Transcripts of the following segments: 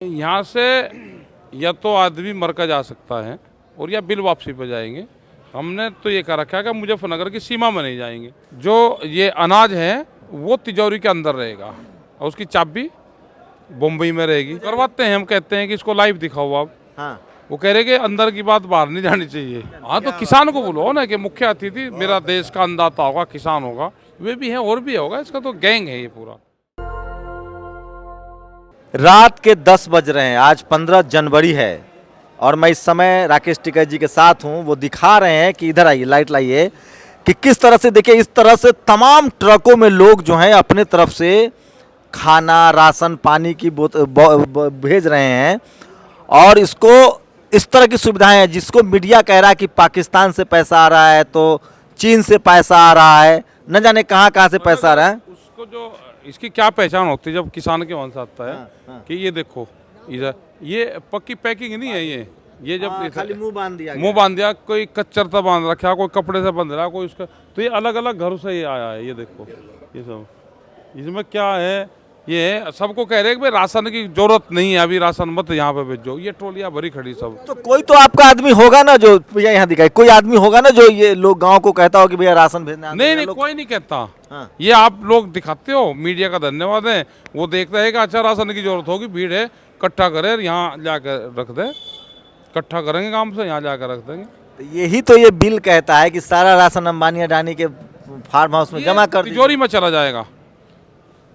यहाँ से या तो आदमी मर कर जा सकता है और या बिल वापसी पे जाएंगे। हमने तो ये कह रखा है कि मुजफ्फरनगर की सीमा में नहीं जाएंगे। जो ये अनाज है वो तिजोरी के अंदर रहेगा और उसकी चाबी बम्बई में रहेगी। करवाते हैं, हम कहते हैं कि इसको लाइव दिखाओ आप। हाँ। वो कह रहे कि अंदर की बात बाहर नहीं जानी चाहिए। हाँ, तो किसान को बोलो ना कि मुख्य अतिथि मेरा देश का अन्नदाता होगा, किसान होगा। वे भी है और भी होगा, इसका तो गैंग है ये पूरा। रात के 10 बज रहे हैं। आज 15 जनवरी है और मैं इस समय राकेश टिकैत जी के साथ हूं। वो दिखा रहे हैं कि इधर आइए, लाइट लाइए, कि किस तरह से, देखिए इस तरह से तमाम ट्रकों में लोग जो हैं अपने तरफ से खाना, राशन, पानी की भेज रहे हैं। और इसको इस तरह की सुविधाएं हैं जिसको मीडिया कह रहा है कि पाकिस्तान से पैसा आ रहा है, तो चीन से पैसा आ रहा है, न जाने कहाँ कहाँ से पैसा आ रहा है। उसको जो इसकी क्या पहचान होती है जब किसान के वंश आता है। हाँ। कि ये देखो इधर ये पक्की पैकिंग नहीं है, ये जब खाली मुंह बांध दिया, कोई कच्चरता बांध रखा, कोई कपड़े से बांध रहा, कोई उसका, तो ये अलग अलग घरों से ये आया है। ये देखो ये सब, इसमें क्या है, ये सबको कह रहे हैं कि भाई राशन की जरूरत नहीं है, अभी राशन मत यहाँ पे भेजो। ये ट्रोलियां भरी खड़ी सब। तो कोई तो आपका आदमी होगा ना जो भैया यहाँ दिखाए, कोई आदमी होगा ना जो ये लोग गांव को कहता हो कि भैया राशन भेजना। नहीं, कोई नहीं कहता। हाँ। ये आप लोग दिखाते हो, मीडिया का धन्यवाद है। वो देखता है कि अच्छा राशन की जरूरत होगी, भीड़ है, इकट्ठा करे, यहाँ जाकर रख दे, इकट्ठा करेंगे काम से, यहाँ जाकर रख देंगे। तो यही तो ये बिल कहता है कि सारा राशन अंबानी अडानी के फार्म हाउस में जमा कर, तिजोरी में चला जाएगा।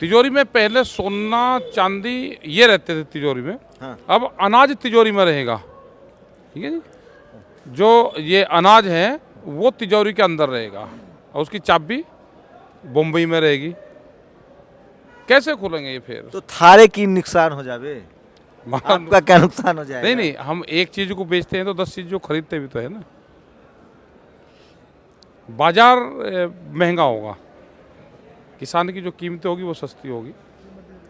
तिजोरी में पहले सोना चांदी ये रहते थे तिजोरी में। हाँ। अब अनाज तिजोरी में रहेगा। ठीक है जी। जो ये अनाज है वो तिजोरी के अंदर रहेगा और उसकी चाबी बम्बई में रहेगी। कैसे खुलेंगे ये फिर? तो थारे की नुकसान हो जावे, आपका क्या नुकसान हो जाएगा? नहीं, हम एक चीज को बेचते हैं तो 10 चीज जो खरीदते भी तो है ना। बाजार महंगा होगा, किसान की जो कीमतें होगी वो सस्ती होगी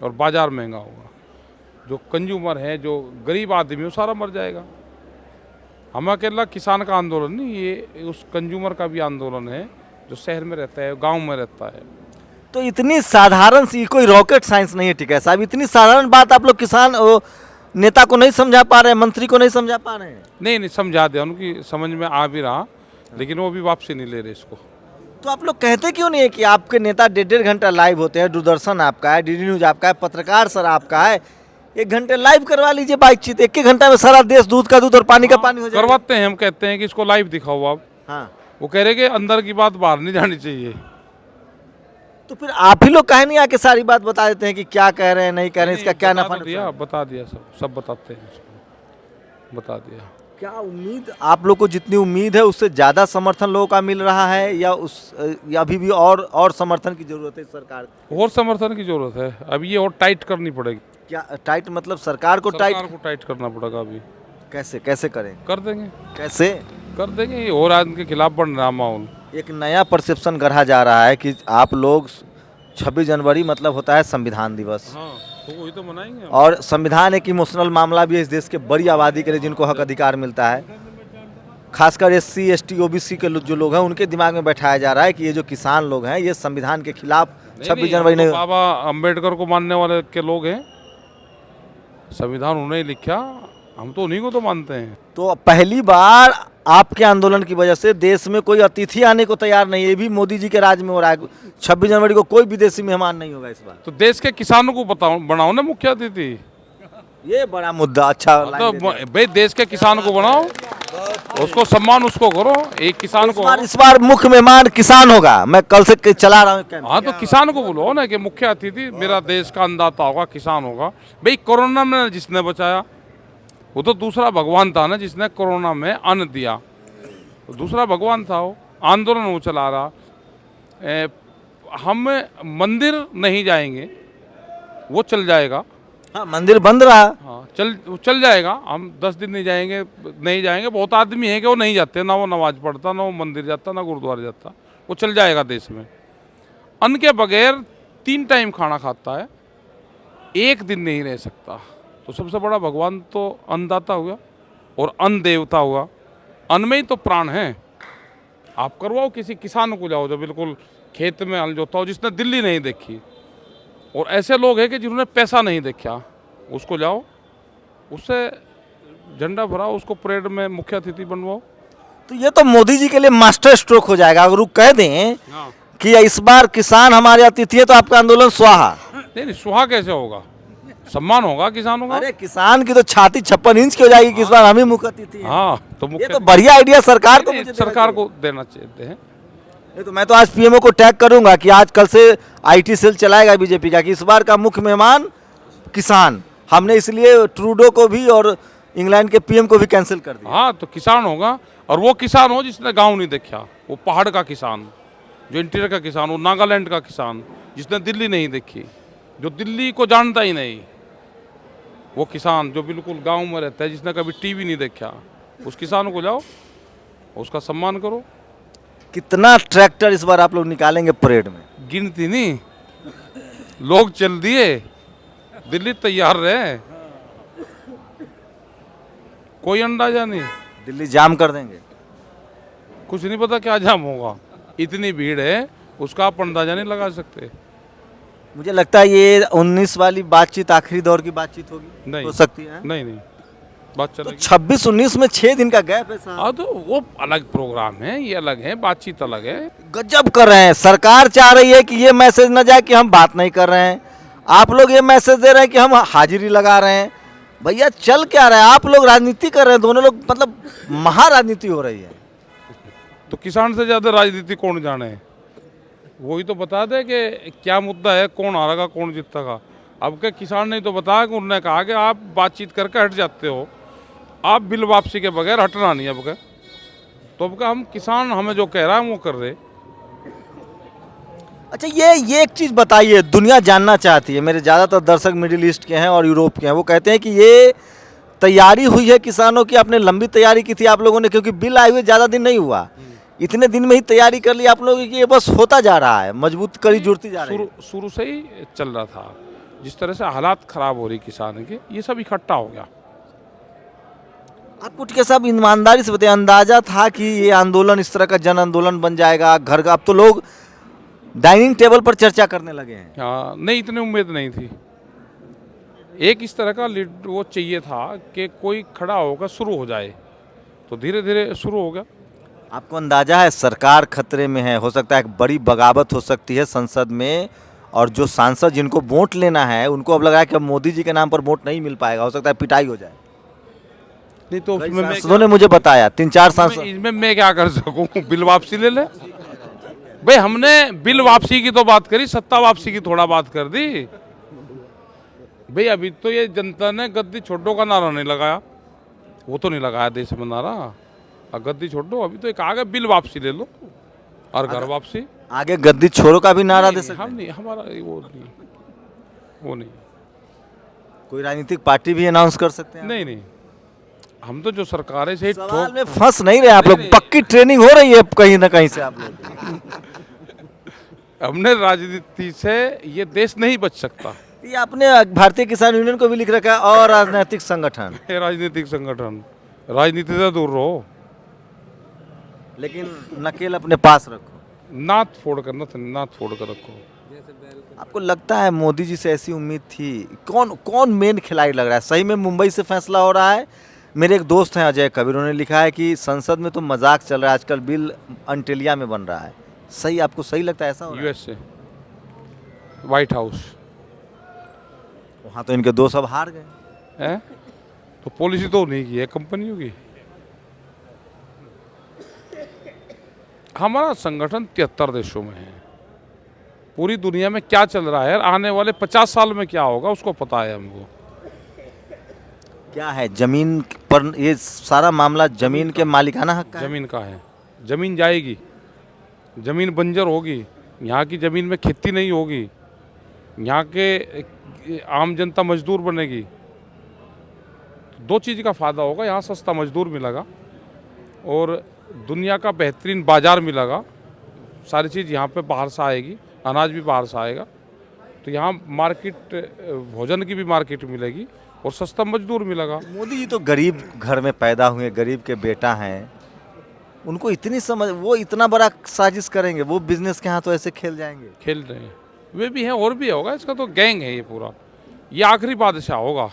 और बाजार महंगा होगा। जो कंज्यूमर है, जो गरीब आदमी, वो सारा मर जाएगा। हम अकेला किसान का आंदोलन नहीं, ये उस कंज्यूमर का भी आंदोलन है जो शहर में रहता है, गांव में रहता है। तो इतनी साधारण सी, कोई रॉकेट साइंस नहीं है। ठीक है साहब, इतनी साधारण बात आप लोग किसान नेता को नहीं समझा पा रहे हैं, मंत्री को नहीं समझा पा रहे हैं। नहीं, समझा दिया, उनकी समझ में आ भी रहा, लेकिन वो भी वापसी नहीं ले रहे इसको। तो आप लोग कहते क्यों नहीं है कि आपके नेता 1.5 घंटा लाइव होते हैं, दूरदर्शन आपका है, डीडी न्यूज आपका है, पत्रकार सर आपका है, 1 घंटे लाइव करवा लीजिए बातचीत। 1 घंटा में सारा देश दूध का दूध और पानी का पानी हो जाएगा। करवाते हैं, हम कहते हैं कि इसको लाइव दिखाओ आप। हाँ। वो कह रहे कि अंदर की बात बाहर नहीं जानी चाहिए। तो फिर आप ही लोग कहे नहीं आके सारी बात बता देते हैं कि क्या कह रहे हैं, नहीं कह रहे हैं, इसका क्या नफा दिया, बता दिया, सब बताते हैं, बता दिया। क्या उम्मीद, आप लोग को जितनी उम्मीद है उससे ज़्यादा समर्थन लोगों का मिल रहा है या अभी भी और समर्थन की जरूरत है? सरकार और समर्थन की जरूरत है, अब ये और टाइट करनी पड़ेगी। क्या टाइट मतलब? सरकार को टाइट करना पड़ेगा अभी। कैसे करें? कर देंगे। कैसे कर देंगे? और इनके खिलाफ बन रहा माहौल। एक नया परसेप्शन गढ़ा जा रहा है कि आप लोग 26 जनवरी मतलब होता है संविधान दिवस। हाँ, तो वही तो मनाएंगे। और संविधान एक इमोशनल मामला भी है इस देश के बड़ी आबादी के लिए, जिनको हक अधिकार मिलता है, खासकर SC ST OBC के जो लोग हैं उनके दिमाग में बैठाया जा रहा है कि ये जो किसान लोग हैं ये संविधान के खिलाफ 26 जनवरी नहीं। बाबा अम्बेडकर को मानने वाले के लोग हैं, संविधान उन्हें लिखा, हम तो उन्हीं को तो मानते हैं। तो पहली बार आपके आंदोलन की वजह से देश में कोई अतिथि आने को तैयार नहीं है। ये भी मोदी जी के राज में हो रहा है। 26 जनवरी को कोई विदेशी मेहमान नहीं होगा इस बार। तो देश के किसानों को बनाओ ना मुख्य अतिथि। ये बड़ा मुद्दा। अच्छा, तो भाई देश के किसान को बनाओ, उसको सम्मान उसको करो। एक किसान को इस बार मुख्य मेहमान किसान होगा। मैं कल से चला रहा हूँ। हाँ, तो किसान को बोलो ना कि मुख्य अतिथि मेरा देश का अन्नदाता होगा, किसान होगा। भाई कोरोना में जिसने बचाया वो तो दूसरा भगवान था ना, जिसने कोरोना में अन्न दिया, तो दूसरा भगवान था। वो आंदोलन वो चला रहा। हम मंदिर नहीं जाएंगे, वो चल जाएगा। हाँ, मंदिर बंद रहा। हाँ, चल जाएगा। हम 10 दिन नहीं जाएंगे। बहुत आदमी है कि वो नहीं जाते, ना वो नमाज पढ़ता, ना वो मंदिर जाता, ना गुरुद्वारे जाता। वो चल जाएगा देश में। अन्न के बगैर 3 टाइम खाना खाता है, 1 दिन नहीं रह सकता। तो सबसे बड़ा भगवान तो अन्नदाता हुआ और अन्न देवता हुआ। अन्न में ही तो प्राण है। आप करवाओ, किसी किसान को जाओ जो बिल्कुल खेत में हल जोता हो, जिसने दिल्ली नहीं देखी, और ऐसे लोग हैं कि जिन्होंने पैसा नहीं देखा, उसको जाओ, उससे झंडा फहराओ, उसको परेड में मुख्य अतिथि बनवाओ। तो ये तो मोदी जी के लिए मास्टर स्ट्रोक हो जाएगा अगर वो कह दें कि इस बार किसान हमारे अतिथि है तो आपका आंदोलन स्वाहा। नहीं, सुहा कैसे होगा? सम्मान होगा किसानों का। अरे किसान की तो छाती 56 इंच की हो जाएगी कि इस बार हम ही मुख्य अतिथि हैं। हाँ, तो ये मुख्य तो बढ़िया आइडिया सरकार को नहीं, मुझे देना सरकार चाहिए। को देना चाहिए है। नहीं तो मैं तो आज पीएमओ को टैग करूंगा कि आज कल से आईटी सेल चलाएगा बीजेपी का कि इस बार का मुख्य मेहमान किसान। हमने इसलिए ट्रूडो को भी और इंग्लैंड के पीएम को भी कैंसिल कर दिया। हाँ, तो किसान होगा, और वो किसान हो जिसने गांव नहीं देखा, वो पहाड़ का किसान, जो इंटीरियर का किसान, वो नागालैंड का किसान, जिसने दिल्ली नहीं देखी, जो दिल्ली को जानता ही नहीं, वो किसान जो बिल्कुल गांव में रहता है, जिसने कभी टीवी नहीं देखा, उस किसान को जाओ, उसका सम्मान करो। कितना ट्रैक्टर इस बार आप लोग निकालेंगे परेड में? गिनती नहीं, लोग चल दिए, दिल्ली तैयार रहे, कोई अंदाजा नहीं, दिल्ली जाम कर देंगे। कुछ नहीं पता क्या जाम होगा, इतनी भीड़ है, उसका आप अंदाजा नहीं लगा सकते। मुझे लगता है ये 19 वाली बातचीत आखिरी दौर की बातचीत होगी, नहीं हो सकती है। नहीं, बात तो चलेगी। 26-19 में 6 दिन का गैप है साहब। हाँ, तो वो अलग प्रोग्राम है, ये अलग है, बातचीत अलग है। गजब कर रहे हैं। सरकार चाह रही है कि ये मैसेज न जाए कि हम बात नहीं कर रहे हैं, आप लोग ये मैसेज दे रहे हैं कि हम हाजिरी लगा रहे हैं। भैया चल क्या रहा है? आप लोग राजनीति कर रहे हैं, दोनों लोग, मतलब महाराजनीति हो रही है। तो किसान से ज़्यादा राजनीति कौन जाने? वही तो बता दे कि क्या मुद्दा है, कौन हारेगा कौन जीतेगा। अब के किसान ने तो बताया कि उन्होंने कहा कि आप बातचीत करके हट जाते हो, आप बिल वापसी के बगैर हटना नहीं। अब के तो अब का हम किसान, हमें जो कह रहा है वो कर रहे। अच्छा ये एक चीज़ बताइए, दुनिया जानना चाहती है, मेरे ज़्यादातर दर्शक मिडिल ईस्ट के हैं और यूरोप के हैं, वो कहते हैं कि ये तैयारी हुई है किसानों की, आपने लंबी तैयारी की थी आप लोगों ने, क्योंकि बिल आए हुए ज़्यादा दिन नहीं हुआ, इतने दिन में ही तैयारी कर ली आप लोगों की, ये बस होता जा रहा है, मजबूत कड़ी जुड़ती जा रही है। शुरू से ही चल रहा था। जिस तरह से हालात खराब हो रही किसान के, ये सब इकट्ठा हो गया। आपको टिकैत साहब ईमानदारी से बताइए, अंदाजा था कि ये आंदोलन इस तरह का जन आंदोलन बन जाएगा घर का? अब तो लोग डाइनिंग टेबल पर चर्चा करने लगे हैं। हाँ, नहीं, इतनी उम्मीद नहीं थी। एक इस तरह का लीड वो चाहिए था कि कोई खड़ा होकर शुरू हो जाए, तो धीरे धीरे शुरू हो गया। आपको अंदाजा है सरकार खतरे में है, हो सकता है एक बड़ी बगावत हो सकती है संसद में, और जो सांसद जिनको वोट लेना है उनको अब लगा है कि अब मोदी जी के नाम पर वोट नहीं मिल पाएगा, हो सकता है पिटाई हो जाए। नहीं तो उसमें सांसदों ने मुझे बताया 3-4 सांसद। इसमें मैं क्या कर सकूं? बिल वापसी ले ले भाई। हमने बिल वापसी की तो बात करी, सत्ता वापसी की थोड़ा बात कर दी भाई। अभी तो ये जनता ने गद्दी छोड़ो का नारा नहीं लगाया, वो तो नहीं लगाया देश में नारा, और गद्दी छोड़ो। अभी तो एक आगे बिल वापसी ले लो और घर वापसी। आगे गद्दी छोड़ो का भी नारा दे सकते हम हैं। नहीं, हमारा वो नहीं। कोई राजनीतिक पार्टी भी अनाउंस कर सकते हैं? नहीं, हम तो जो सरकारें से सवाल में फंस नहीं रहे आप लोग, पक्की ट्रेनिंग हो रही है कहीं ना कहीं से आप लोग। हमने राजनीति से ये देश नहीं बच सकता। ये आपने भारतीय किसान यूनियन को भी लिख रखा है, और राजनीतिक संगठन, ये राजनीतिक संगठन, राजनीति से दूर रहो, लेकिन नकेल अपने पास रखो, नाथ फोड़ कर रखो। आपको लगता है मोदी जी से ऐसी उम्मीद थी? कौन मेन खिलाड़ी लग रहा है? सही में मुंबई से फैसला हो रहा है? मेरे एक दोस्त हैं अजय कबीर, उन्होंने लिखा है कि संसद में तो मजाक चल रहा है आजकल, बिल अंटेलिया में बन रहा है। सही, आपको सही लगता है ऐसा हो रहा है? यूएस से व्हाइट हाउस, वहाँ तो इनके 2 सब हार गए है तो पॉलिसी तो नहीं की है कंपनियों की। हमारा संगठन 73 देशों में है, पूरी दुनिया में क्या चल रहा है, आने वाले 50 साल में क्या होगा उसको पता है हमको। क्या है जमीन पर ये सारा मामला? जमीन के मालिकाना हक का है? जमीन का है, जमीन जाएगी, जमीन बंजर होगी, यहाँ की जमीन में खेती नहीं होगी, यहाँ के आम जनता मजदूर बनेगी। 2 चीज़ का फ़ायदा होगा, यहाँ सस्ता मजदूर मिलेगा और दुनिया का बेहतरीन बाज़ार मिलेगा। सारी चीज़ यहाँ पे बाहर से आएगी, अनाज भी बाहर से आएगा, तो यहाँ मार्केट, भोजन की भी मार्केट मिलेगी और सस्ता मजदूर मिलेगा। मोदी जी तो गरीब घर में पैदा हुए, गरीब के बेटा हैं, उनको इतनी समझ, वो इतना बड़ा साजिश करेंगे, वो बिजनेस के हाथों ऐसे खेल जाएंगे? खेल रहे हैं, वे भी हैं और भी होगा, इसका तो गैंग है ये पूरा, ये आखिरी बादशाह होगा।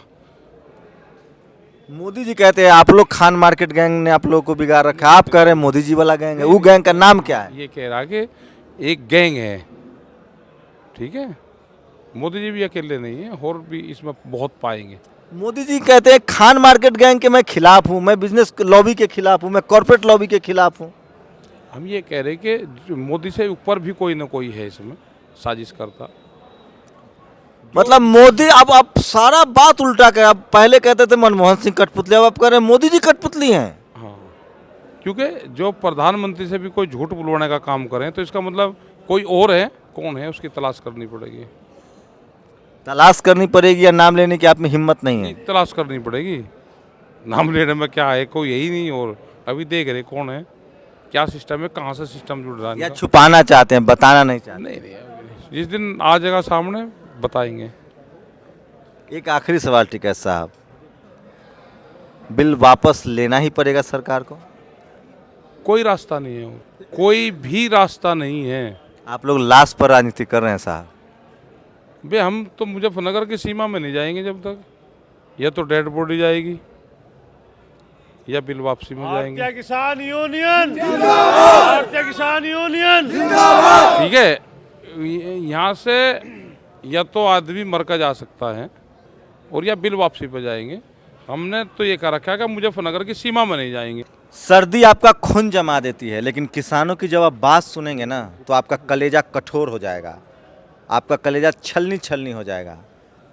मोदी जी कहते हैं आप लोग खान मार्केट गैंग ने आप लोगों को बिगाड़ रखा है, आप कह रहे हैं मोदी जी वाला गैंग है। वो गैंग का नाम क्या है? ये कह रहा कि एक गैंग है, ठीक है। मोदी जी भी अकेले नहीं है, और भी इसमें बहुत पाएंगे। मोदी जी कहते हैं खान मार्केट गैंग के मैं खिलाफ हूँ, मैं बिजनेस लॉबी के खिलाफ हूँ, मैं कॉर्पोरेट लॉबी के खिलाफ हूँ। हम ये कह रहे हैं कि मोदी से ऊपर भी कोई ना कोई है इसमें साजिश करता। मतलब मोदी अब सारा बात उल्टा कर, अब पहले कहते थे मनमोहन सिंह कठपुतली, अब आप कह रहे हैं मोदी जी कठपुतली हैं। हाँ, क्योंकि जो प्रधानमंत्री से भी कोई झूठ बुलवाने का काम करें तो इसका मतलब कोई और है, कौन है उसकी तलाश करनी पड़ेगी। तलाश करनी पड़ेगी या नाम लेने की आप में हिम्मत नहीं है? तलाश करनी पड़ेगी, नाम लेने में क्या है, कोई यही नहीं। और अभी देख रहे कौन है, क्या सिस्टम है, कहाँ से सिस्टम जुड़ रहा है या इनका। छुपाना चाहते हैं, बताना नहीं चाहते? नहीं, जिस दिन आ जाएगा सामने बताएंगे। एक आखिरी सवाल टिकैत साहब, बिल वापस लेना ही पड़ेगा सरकार को? कोई रास्ता नहीं है, कोई भी रास्ता नहीं है। आप लोग लाश पर राजनीति कर रहे हैं साहब। बे हम तो मुजफ्फरनगर की सीमा में नहीं जाएंगे जब तक, या तो डेड बॉडी जाएगी या बिल वापसी में जाएंगे। भारतीय किसान यूनियन जिंदाबाद, भारतीय किसान यूनियन जिंदाबाद। ठीक है, यहाँ से या तो आदमी मर कर जा सकता है और या बिल वापसी पे जाएंगे। हमने तो ये कह रखा है कि मुजफ्फरनगर की सीमा में नहीं जाएंगे। सर्दी आपका खून जमा देती है, लेकिन किसानों की जब आप बात सुनेंगे ना तो आपका कलेजा कठोर हो जाएगा, आपका कलेजा छलनी छलनी हो जाएगा।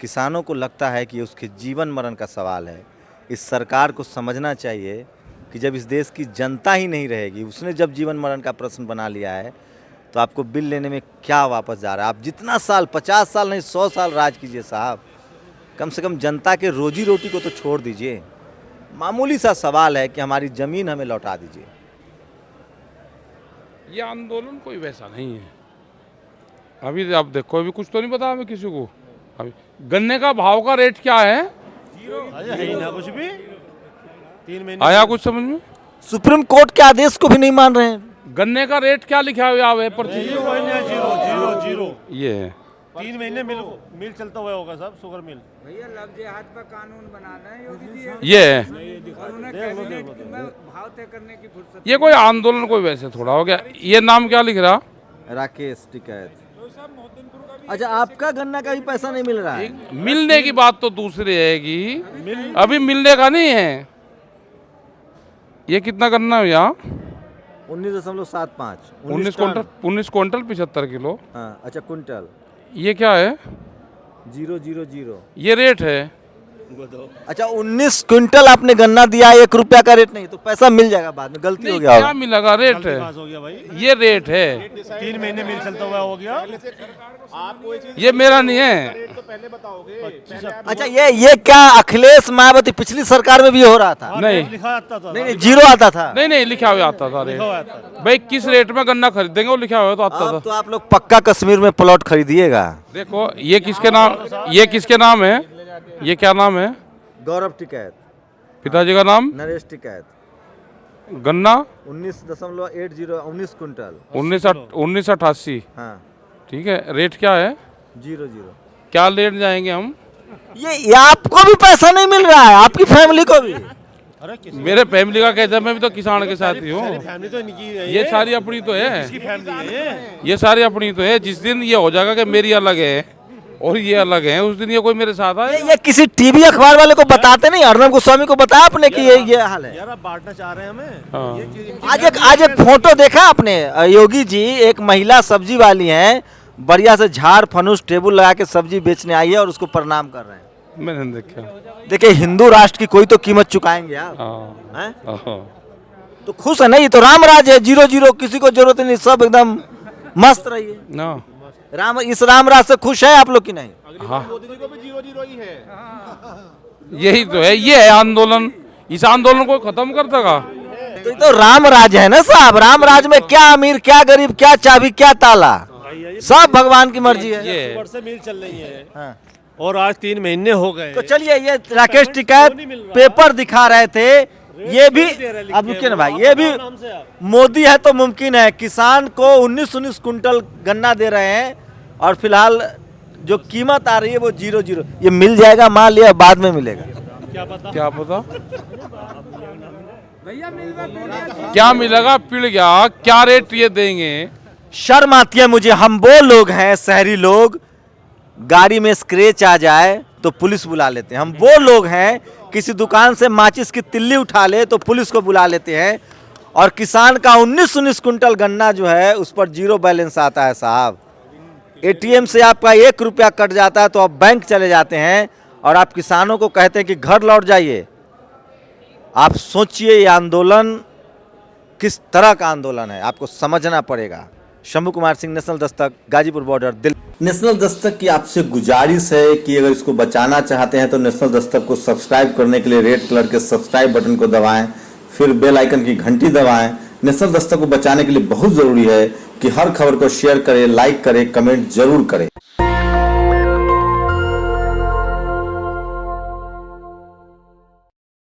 किसानों को लगता है कि उसके जीवन मरण का सवाल है। इस सरकार को समझना चाहिए कि जब इस देश की जनता ही नहीं रहेगी, उसने जब जीवन मरण का प्रश्न बना लिया है, तो आपको बिल लेने में क्या वापस जा रहा है? आप जितना साल, 50 साल नहीं 100 साल राज कीजिए साहब, कम से कम जनता के रोजी रोटी को तो छोड़ दीजिए। मामूली सा सवाल है कि हमारी ज़मीन हमें लौटा दीजिए। ये आंदोलन कोई वैसा नहीं है। अभी आप देखो, अभी कुछ तो नहीं पता हमें किसी को। अभी गन्ने का भाव का रेट क्या है, है ही ना कुछ भी। 3 महीने आया कुछ समझ में? सुप्रीम कोर्ट के आदेश को भी नहीं मान रहे हैं। गन्ने का रेट क्या लिखा हुआ है पर्ची? जीरो महीने, जीरो जीरो जीरो। ये है 3 महीने मिल चलता हुआ होगा साहब, शुगर मिल। भैया लफ्ज हाथ पर कानून बनाना है योगी जी, ये है। और उन्हें कैबिनेट में भाव तय करने की फुर्सत। ये कोई आंदोलन कोई वैसे थोड़ा हो गया। ये नाम क्या लिख रहा? राकेश टिकैत। अच्छा, आपका गन्ना का भी पैसा नहीं मिल रहा है? मिलने की बात तो दूसरी है कि अभी मिलने का नहीं है। ये कितना गन्ना है यहाँ? 19.75 19 क्विंटल, 19 क्विंटल 75 किलो। हाँ, अच्छा कुंटल। ये क्या है? 000। ये रेट है। अच्छा, 19 क्विंटल आपने गन्ना दिया, 1 रुपया का रेट नहीं, तो पैसा मिल जाएगा बाद में, गलती हो नहीं, गया क्या होगा। मिलेगा? रेट जल्दी है, पास हो गया भाई। ये रेट है। 3 महीने मिल चलता हुआ हो गया। ये मेरा नहीं है। अच्छा, ये क्या अखिलेश मायावती पिछली सरकार में भी हो रहा था? नहीं लिखा आता था। नहीं, जीरो आता था। नहीं, लिखा हुआ आता था रेट। लिखा हुआ आता था। भाई किस रेट में गन्ना खरीदेंगे वो लिखा हुआ तो आता अब था। तो आप लोग पक्का कश्मीर में प्लॉट खरीदिएगा। देखो ये किसके नाम है? ये क्या नाम है? गौरव टिकैत, पिताजी का नाम? नरेश टिकैत। गन्ना 19.80 19 क्विंटल। 1988। हाँ, ठीक है, रेट क्या है? 0। क्या लेट जाएंगे हम? ये आपको भी पैसा नहीं मिल रहा है, आपकी फैमिली को भी? अरे किसी मेरे फैमिली का कैसा, मैं भी तो किसान के साथ ही हूँ। फैमिली तो इनकी है। ये सारी अपनी तो है, इसकी फैमिली है। ये सारी अपनी तो है। जिस दिन ये हो जाएगा कि मेरी अलग है और ये अलग है, उस दिन ये कोई मेरे साथ आए। ये किसी टीवी अखबार वाले को बताते नहीं? अर्नब गोस्वामी को बताया आपने कि ये हाल है? यार आप बांटना चाह रहे हैं हमें। हाँ। ये चीज इनकी आज एक फोटो देखा आपने? योगी जी, एक महिला सब्जी वाली हैं, बढ़िया से झाड़ फनूस टेबल लगा के सब्जी बेचने आई है और उसको प्रणाम कर रहे हैं। मैंने देखा। देखिए, हिंदू राष्ट्र की कोई तो कीमत चुकाएंगे आप, हाँ, हैं? हाँ। तो खुश है ना? ये तो राम राज है, 0, किसी को जरूरत नहीं, सब एकदम मस्त रहिए। ना इस राम राज से खुश है आप लोग की नहीं? हाँ, यही तो है। ये है आंदोलन। इस आंदोलन को खत्म कर देगा। तो ये तो राम राज है ना साहब। राम राज में क्या अमीर, क्या गरीब, क्या चाबी, क्या ताला, सब भगवान की मर्जी है। ये वर्ष से मिल चल रही है। हाँ। और आज 3 महीने हो गए। तो चलिए, ये राकेश टिकैत पेपर दिखा रहे थे, ये भी अब रुकिए ना भाई, ये भी मोदी है तो मुमकिन है। किसान को 19 क्विंटल गन्ना दे रहे हैं और फिलहाल जो कीमत आ रही है वो 0। ये मिल जाएगा, मान लिया बाद में मिलेगा। क्या पता क्या मिलेगा, पिड़ गया, क्या रेट ये देंगे। शर्म आती है मुझे। हम वो लोग हैं शहरी लोग, गाड़ी में स्क्रैच आ जाए तो पुलिस बुला लेते हैं। हम वो लोग हैं किसी दुकान से माचिस की तिल्ली उठा ले तो पुलिस को बुला लेते हैं। और किसान का 19-19 कुंटल गन्ना जो है उस पर जीरो बैलेंस आता है साहब। एटीएम से आपका 1 रुपया कट जाता है तो आप बैंक चले जाते हैं और आप किसानों को कहते हैं कि घर लौट जाइए। आप सोचिए ये आंदोलन किस तरह का आंदोलन है, आपको समझना पड़ेगा। Shambhu Kumar Singh, national Dastak, Ghazipur border, Delhi. National Dastak की आपसे गुजारिश है कि अगर इसको बचाना चाहते हैं तो नेशनल दस्तक को सब्सक्राइब करने के लिए रेड कलर के सब्सक्राइब बटन को दबाएं, फिर बेल आइकन की घंटी दबाएं। नेशनल दस्तक को बचाने के लिए बहुत जरूरी है कि हर खबर को शेयर करें, लाइक करें, कमेंट जरूर करें।